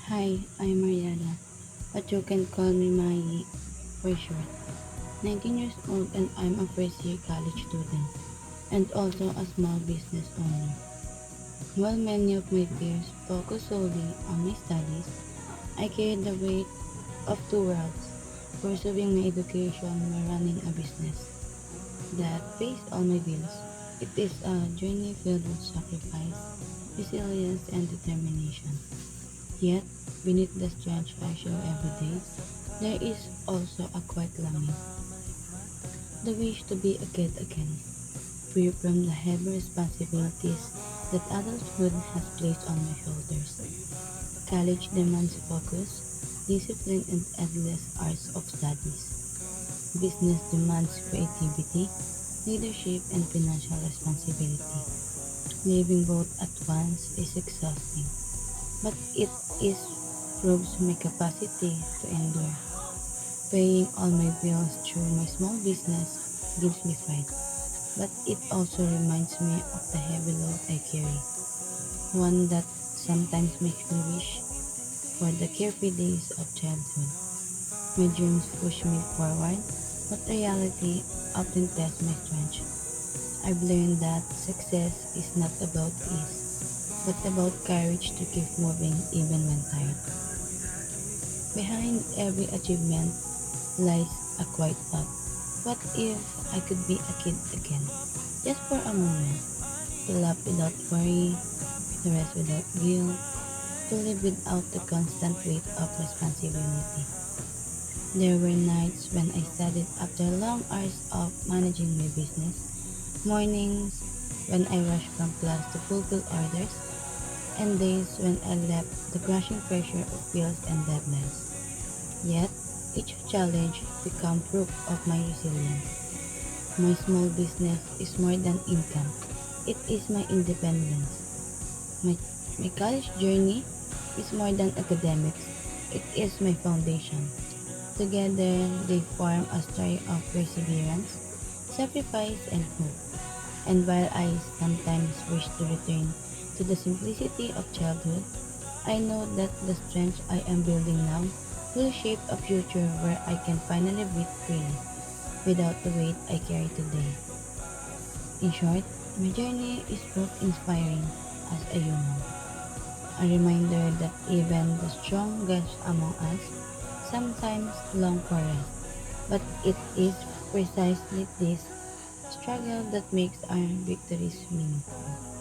Hi, I'm Mariana, but you can call me Mai for short. 19 years old and I'm a first year college student and also a small business owner. While many of my peers focus solely on my studies, I carry the weight of two worlds, pursuing my education while running a business that pays all my bills. It is a journey filled with sacrifice, resilience, and determination. Yet, beneath the strange I show every day, there is also a quiet longing, the wish to be a kid again, free from the heavy responsibilities that adulthood has placed on my shoulders. College demands focus, discipline, and endless hours of studies. Business demands creativity, leadership, and financial responsibility. Living both at once is exhausting, but it is proves my capacity to endure. Paying all my bills through my small business gives me pride, but it also reminds me of the heavy load I carry, one that sometimes makes me wish for the carefree days of childhood. My dreams push me forward, but reality often tests my strength. I've learned that success is not about ease, but about courage to keep moving even when tired. Behind every achievement lies a quiet thought. What if I could be a kid again? Just for a moment. To laugh without worry, to rest without guilt, to live without the constant weight of responsibility. There were nights when I studied after long hours of managing my business, mornings when I rushed from class to fulfill orders, and days when I left the crushing pressure of bills and deadlines. Yet, each challenge became proof of my resilience. My small business is more than income. It is my independence. My, my college journey is more than academics. It is my foundation. Together, they form a story of perseverance, sacrifice, and hope. And while I sometimes wish to return to the simplicity of childhood, I know that the strength I am building now will shape a future where I can finally breathe freely without the weight I carry today. In short, my journey is both inspiring as a human, a reminder that even the strongest among us sometimes long for rest, but it is precisely this struggle that makes our victories meaningful.